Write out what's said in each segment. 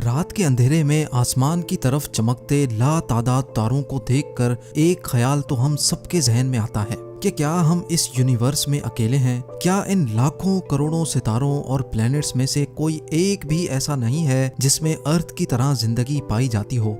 रात के अंधेरे में आसमान की तरफ चमकते लातादाद तारों को देखकर एक ख्याल तो हम सबके जहन में आता है कि क्या हम इस यूनिवर्स में अकेले हैं? क्या इन लाखों करोड़ों सितारों और प्लैनेट्स में से कोई एक भी ऐसा नहीं है जिसमें अर्थ की तरह जिंदगी पाई जाती हो?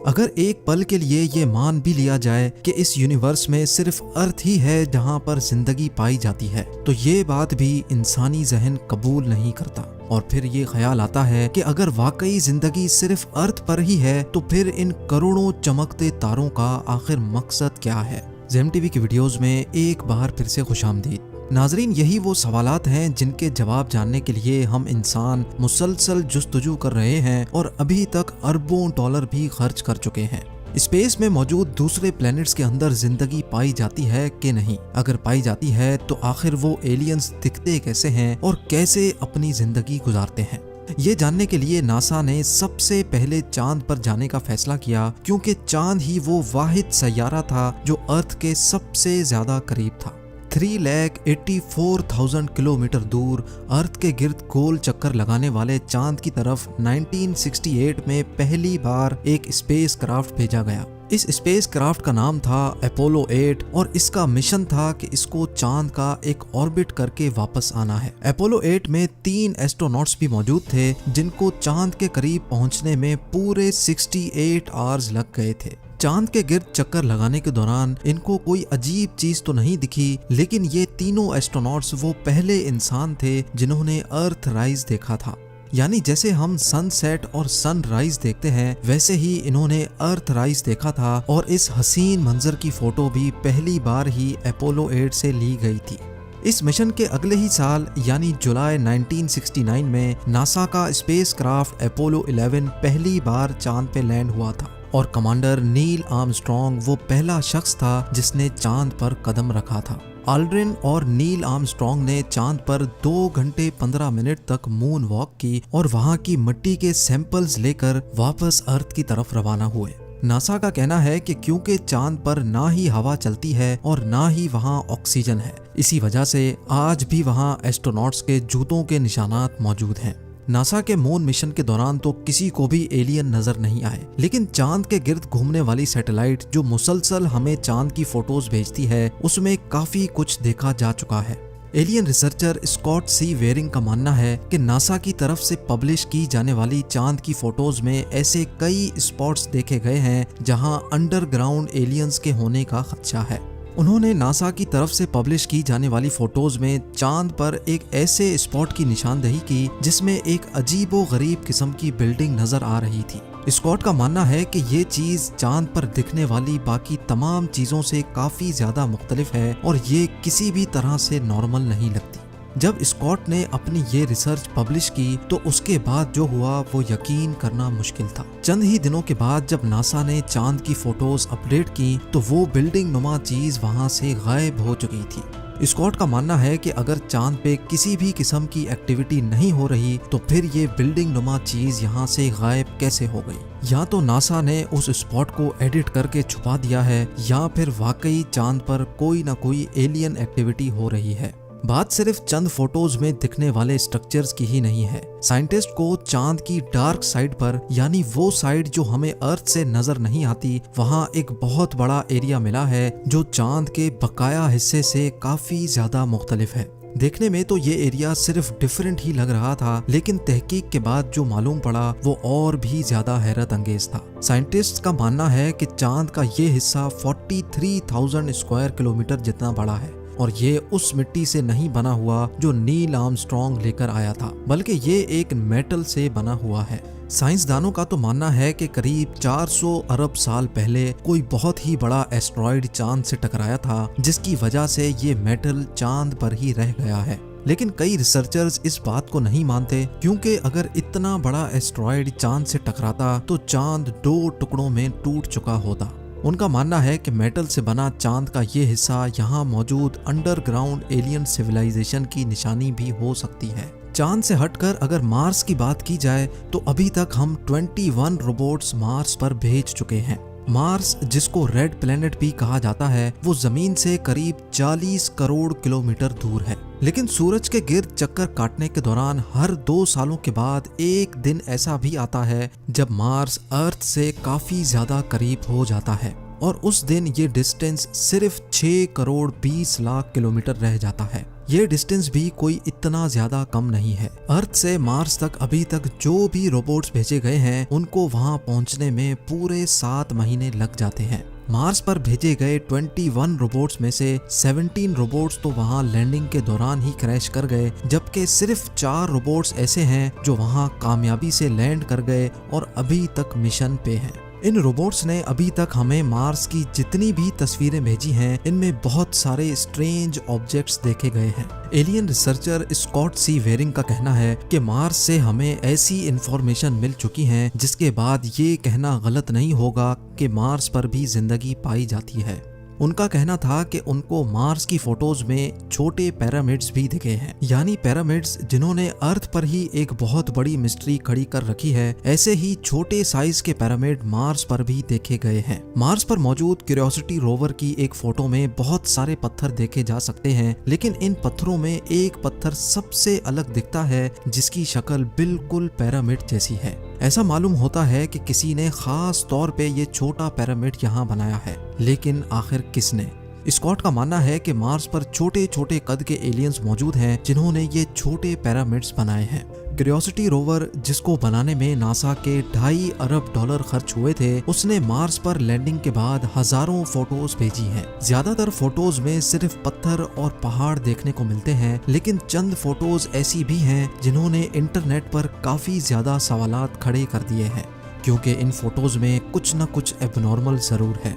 अगर एक पल के लिए ये मान भी लिया जाए कि इस यूनिवर्स में सिर्फ अर्थ ही है जहां पर जिंदगी पाई जाती है, तो ये बात भी इंसानी जहन कबूल नहीं करता। और फिर ये ख्याल आता है कि अगर वाकई जिंदगी सिर्फ अर्थ पर ही है तो फिर इन करोड़ों चमकते तारों का आखिर मकसद क्या है? ज़ेम टीवी की वीडियोस में एक बार फिर से खुशामदीद। नाजरीन, यही वो सवालात हैं जिनके जवाब जानने के लिए हम इंसान मुसलसल जुस्तजू कर रहे हैं और अभी तक अरबों डॉलर भी खर्च कर चुके हैं। स्पेस में मौजूद दूसरे प्लैनेट्स के अंदर जिंदगी पाई जाती है कि नहीं? अगर पाई जाती है तो आखिर वो एलियंस दिखते कैसे हैं और कैसे अपनी जिंदगी गुजारते हैं? ये जानने के लिए नासा ने सबसे पहले चांद पर जाने का फैसला किया, क्योंकि चांद ही वो वाहिद सैयारा था जो अर्थ के सबसे ज्यादा करीब था। 3,84,000 किलोमीटर दूर अर्थ के गिर्द गोल चक्कर लगाने वाले चांद की तरफ 1968 में पहली बार एक स्पेस क्राफ्ट भेजा गया। इस स्पेस क्राफ्ट का नाम था अपोलो 8 और इसका मिशन था कि इसको चांद का एक ऑर्बिट करके वापस आना है। अपोलो 8 में 3 एस्ट्रोनॉट्स भी मौजूद थे जिनको चांद के करीब पहुंचने में पूरे 68 आवर्स लग गए थे। चांद के गिर्द चक्कर लगाने के दौरान इनको कोई अजीब चीज तो नहीं दिखी, लेकिन ये तीनों एस्ट्रोनॉट्स वो पहले इंसान थे जिन्होंने अर्थ राइज देखा था। यानी जैसे हम सनसेट और सनराइज देखते हैं, वैसे ही इन्होंने अर्थ राइज देखा था और इस हसीन मंजर की फोटो भी पहली बार ही अपोलो 8 से ली गई थी। इस मिशन के अगले ही साल यानी जुलाई 1969 में नासा का स्पेस क्राफ्ट अपोलो 11 पहली बार चांद पे लैंड हुआ था और कमांडर नील आर्मस्ट्रॉन्ग वो पहला शख्स था जिसने चांद पर कदम रखा था। आल्ड्रिन और नील आर्मस्ट्रॉन्ग ने चांद पर 2 घंटे 15 मिनट तक मून वॉक की और वहां की मिट्टी के सैंपल्स लेकर वापस अर्थ की तरफ रवाना हुए। नासा का कहना है कि क्योंकि चांद पर ना ही हवा चलती है और ना ही वहां ऑक्सीजन है, इसी वजह से आज भी वहां एस्ट्रोनॉट्स के जूतों के निशानात मौजूद हैं। नासा के मून मिशन के दौरान तो किसी को भी एलियन नजर नहीं आए, लेकिन चांद के गिर्द घूमने वाली सैटेलाइट जो मुसलसल हमें चांद की फोटोज भेजती है, उसमें काफी कुछ देखा जा चुका है। एलियन रिसर्चर स्कॉट सी वेरिंग का मानना है कि नासा की तरफ से पब्लिश की जाने वाली चांद की फोटोज में ऐसे कई स्पॉट्स देखे गए हैं जहां अंडरग्राउंड एलियंस के होने का खदशा है। उन्होंने नासा की तरफ से पब्लिश की जाने वाली फोटोज में चांद पर एक ऐसे स्पॉट की निशानदेही की जिसमें एक अजीबो गरीब किस्म की बिल्डिंग नजर आ रही थी। स्कॉट का मानना है कि ये चीज चांद पर दिखने वाली बाकी तमाम चीजों से काफी ज्यादा मुख्तलिफ है और ये किसी भी तरह से नॉर्मल नहीं लगती। जब स्कॉट ने अपनी ये रिसर्च पब्लिश की तो उसके बाद जो हुआ वो यकीन करना मुश्किल था। चंद ही दिनों के बाद जब नासा ने चांद की फोटोज अपडेट की तो वो बिल्डिंग नुमा चीज वहां से गायब हो चुकी थी। स्कॉट का मानना है कि अगर चांद पे किसी भी किस्म की एक्टिविटी नहीं हो रही तो फिर ये बिल्डिंग नुमा चीज यहाँ से गायब कैसे हो गई? या तो नासा ने उस स्पॉट को एडिट करके छुपा दिया है या फिर वाकई चांद पर कोई ना कोई एलियन एक्टिविटी हो रही है। बात सिर्फ चंद फोटोज में दिखने वाले स्ट्रक्चर्स की ही नहीं है। साइंटिस्ट को चांद की डार्क साइड पर, यानी वो साइड जो हमें अर्थ से नजर नहीं आती, वहाँ एक बहुत बड़ा एरिया मिला है जो चांद के बकाया हिस्से से काफी ज्यादा मुख्तलिफ है। देखने में तो ये एरिया सिर्फ डिफरेंट ही लग रहा था, लेकिन तहकीक के बाद जो मालूम पड़ा वो और भी ज्यादा हैरत अंगेज था। साइंटिस्ट का मानना है कि चांद का ये हिस्सा 43,000 स्क्वायर किलोमीटर जितना बड़ा है और ये उस मिट्टी से नहीं बना हुआ जो नील आर्मस्ट्रॉन्ग लेकर आया था, बल्कि ये एक मेटल से बना हुआ है। साइंसदानों का तो मानना है कि करीब 400 अरब साल पहले कोई बहुत ही बड़ा एस्ट्रॉइड चांद से टकराया था, जिसकी वजह से ये मेटल चांद पर ही रह गया है। लेकिन कई रिसर्चर्स इस बात को नहीं मानते, क्योंकि अगर इतना बड़ा एस्ट्रॉइड चांद से टकराता तो चांद 2 टुकड़ों में टूट चुका होता। उनका मानना है कि मेटल से बना चांद का ये हिस्सा यहाँ मौजूद अंडरग्राउंड एलियन सिविलाइजेशन की निशानी भी हो सकती है। चांद से हटकर अगर मार्स की बात की जाए तो अभी तक हम 21 रोबोट्स मार्स पर भेज चुके हैं। मार्स, जिसको रेड प्लेनेट भी कहा जाता है, वो जमीन से करीब 40 करोड़ किलोमीटर दूर है। लेकिन सूरज के गिर्द चक्कर काटने के दौरान हर 2 सालों के बाद एक दिन ऐसा भी आता है जब मार्स अर्थ से काफी ज्यादा करीब हो जाता है और उस दिन ये डिस्टेंस सिर्फ 6 करोड़ 20 लाख किलोमीटर रह जाता है। ये डिस्टेंस भी कोई इतना ज्यादा कम नहीं है। अर्थ से मार्स तक अभी तक जो भी रोबोट्स भेजे गए हैं उनको वहां पहुंचने में पूरे 7 महीने लग जाते हैं। मार्स पर भेजे गए 21 रोबोट्स में से 17 रोबोट्स तो वहां लैंडिंग के दौरान ही क्रैश कर गए, जबकि सिर्फ 4 रोबोट्स ऐसे हैं जो वहां कामयाबी से लैंड कर गए और अभी तक मिशन पे हैं। इन रोबोट्स ने अभी तक हमें मार्स की जितनी भी तस्वीरें भेजी हैं इनमें बहुत सारे स्ट्रेंज ऑब्जेक्ट्स देखे गए हैं। एलियन रिसर्चर स्कॉट सी वेरिंग का कहना है कि मार्स से हमें ऐसी इंफॉर्मेशन मिल चुकी है जिसके बाद ये कहना गलत नहीं होगा कि मार्स पर भी जिंदगी पाई जाती है। उनका कहना था कि उनको मार्स की फोटोज में छोटे पिरामिड्स भी दिखे हैं, यानी पिरामिड्स जिन्होंने अर्थ पर ही एक बहुत बड़ी मिस्ट्री खड़ी कर रखी है। ऐसे ही छोटे साइज के पिरामिड मार्स पर भी देखे गए हैं। मार्स पर मौजूद क्यूरियोसिटी रोवर की एक फोटो में बहुत सारे पत्थर देखे जा सकते हैं, लेकिन इन पत्थरों में एक पत्थर सबसे अलग दिखता है जिसकी शक्ल बिल्कुल पिरामिड जैसी है। ऐसा मालूम होता है कि किसी ने खास तौर पे ये छोटा पिरामिड यहाँ बनाया है, लेकिन आखिर किसने? स्कॉट का मानना है कि मार्स पर छोटे छोटे कद के एलियंस मौजूद हैं जिन्होंने ये छोटे पिरामिड्स बनाए हैं। क्यूरियोसिटी रोवर जिसको बनाने में नासा के $2.5 अरब खर्च हुए थे, उसने मार्स पर लैंडिंग के बाद हजारों फोटोज भेजी हैं। ज्यादातर फोटोज में सिर्फ पत्थर और पहाड़ देखने को मिलते हैं, लेकिन चंद फोटोज ऐसी भी हैं जिन्होंने इंटरनेट पर काफी ज्यादा सवालात खड़े कर दिए हैं, क्योंकि इन फोटोज में कुछ न कुछ एबनॉर्मल जरूर है।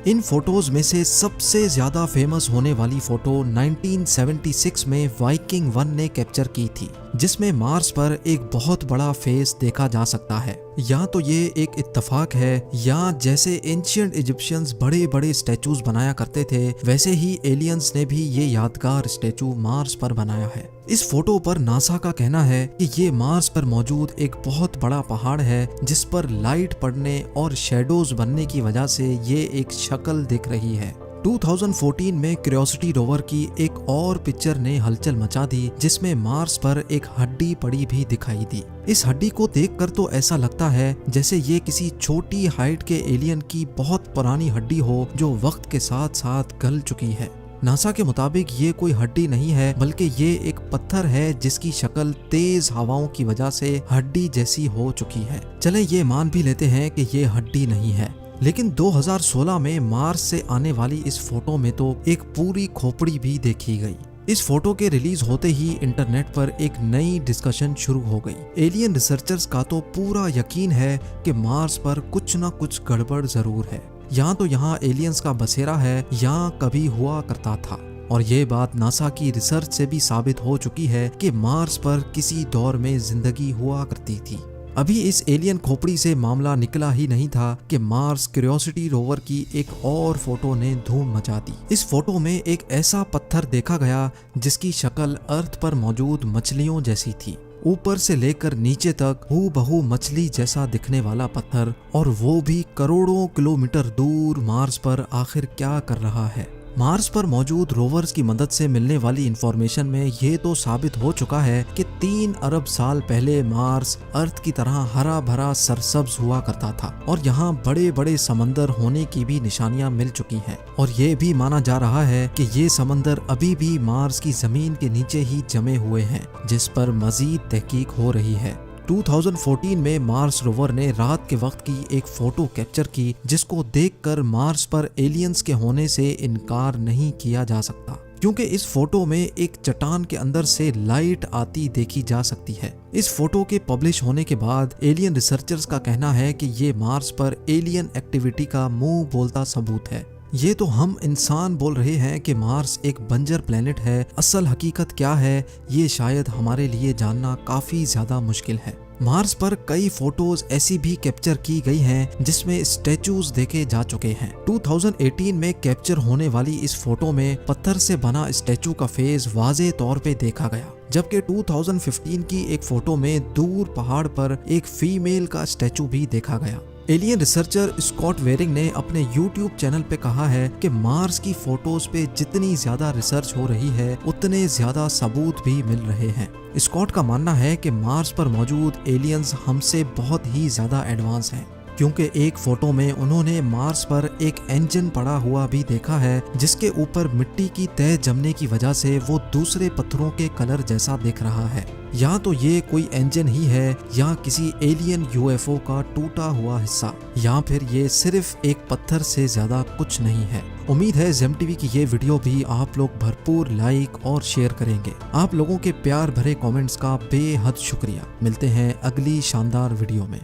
इन फोटोज में से सबसे ज्यादा फेमस होने वाली फोटो 1976 में वाइकिंग 1 ने कैप्चर की थी, जिसमें मार्स पर एक बहुत बड़ा फेस देखा जा सकता है। या तो ये एक इत्तेफाक है या जैसे एंशिएंट इजिप्शियंस बड़े बड़े स्टैचूज बनाया करते थे, वैसे ही एलियंस ने भी ये यादगार स्टैचू मार्स पर बनाया है। इस फोटो पर नासा का कहना है कि ये मार्स पर मौजूद एक बहुत बड़ा पहाड़ है जिस पर लाइट पड़ने और शेडोज बनने की वजह से ये एक शक्ल दिख रही है। 2014 में क्यूरियोसिटी रोवर की एक और पिक्चर ने हलचल मचा दी, जिसमें मार्स पर एक हड्डी पड़ी भी दिखाई दी। इस हड्डी को देखकर तो ऐसा लगता है जैसे ये किसी छोटी हाइट के एलियन की बहुत पुरानी हड्डी हो जो वक्त के साथ साथ गल चुकी है। नासा के मुताबिक ये कोई हड्डी नहीं है, बल्कि ये एक पत्थर है जिसकी शक्ल तेज हवाओं की वजह से हड्डी जैसी हो चुकी है। चले ये मान भी लेते हैं कि ये हड्डी नहीं है, लेकिन 2016 में मार्स से आने वाली इस फोटो में तो एक पूरी खोपड़ी भी देखी गई। इस फोटो के रिलीज होते ही इंटरनेट पर एक नई डिस्कशन शुरू हो गई। एलियन रिसर्चर्स का तो पूरा यकीन है कि मार्स पर कुछ न कुछ गड़बड़ जरूर है, या तो यहाँ एलियंस का बसेरा है या कभी हुआ करता था। और ये बात नासा की रिसर्च से भी साबित हो चुकी है कि मार्स पर किसी दौर में जिंदगी हुआ करती थी। अभी इस एलियन खोपड़ी से मामला निकला ही नहीं था कि मार्स क्यूरियोसिटी रोवर की एक और फोटो ने धूम मचा दी। इस फोटो में एक ऐसा पत्थर देखा गया जिसकी शक्ल अर्थ पर मौजूद मछलियों जैसी थी। ऊपर से लेकर नीचे तक हूबहू मछली जैसा दिखने वाला पत्थर, और वो भी करोड़ों किलोमीटर दूर मार्स पर आखिर क्या कर रहा है। मार्स पर मौजूद रोवर्स की मदद से मिलने वाली इंफॉर्मेशन में ये तो साबित हो चुका है कि 3 अरब साल पहले मार्स अर्थ की तरह हरा भरा सरसब्ज हुआ करता था और यहाँ बड़े बड़े समंदर होने की भी निशानियां मिल चुकी हैं। और ये भी माना जा रहा है कि ये समंदर अभी भी मार्स की जमीन के नीचे ही जमे हुए हैं, जिस पर मजीद तहकीक हो रही है। 2014 में मार्स रोवर ने रात के वक्त की एक फोटो कैप्चर की, जिसको देखकर मार्स पर एलियंस के होने से इनकार नहीं किया जा सकता, क्योंकि इस फोटो में एक चट्टान के अंदर से लाइट आती देखी जा सकती है। इस फोटो के पब्लिश होने के बाद एलियन रिसर्चर्स का कहना है कि ये मार्स पर एलियन एक्टिविटी का मुंह बोलता सबूत है। ये तो हम इंसान बोल रहे हैं कि मार्स एक बंजर प्लेनेट है, असल हकीकत क्या है ये शायद हमारे लिए जानना काफी ज्यादा मुश्किल है। मार्स पर कई फोटोज ऐसी भी कैप्चर की गई हैं जिसमें स्टैचूज देखे जा चुके हैं। 2018 में कैप्चर होने वाली इस फोटो में पत्थर से बना स्टैचू का फेस वाज़े तौर पे देखा गया, जबकि 2015 की एक फोटो में दूर पहाड़ पर एक फीमेल का स्टैचू भी देखा गया। एलियन रिसर्चर स्कॉट वेरिंग ने अपने YouTube चैनल पे कहा है कि मार्स की फोटोज पे जितनी ज्यादा रिसर्च हो रही है उतने ज्यादा सबूत भी मिल रहे हैं। स्कॉट का मानना है कि मार्स पर मौजूद एलियंस हमसे बहुत ही ज्यादा एडवांस हैं, क्योंकि एक फोटो में उन्होंने मार्स पर एक इंजन पड़ा हुआ भी देखा है जिसके ऊपर मिट्टी की तह जमने की वजह से वो दूसरे पत्थरों के कलर जैसा दिख रहा है। या तो ये कोई इंजन ही है या किसी एलियन UFO का टूटा हुआ हिस्सा, या फिर ये सिर्फ एक पत्थर से ज्यादा कुछ नहीं है। उम्मीद है जेम टीवी की ये वीडियो भी आप लोग भरपूर लाइक और शेयर करेंगे। आप लोगों के प्यार भरे कमेंट्स का बेहद शुक्रिया। मिलते हैं अगली शानदार वीडियो में।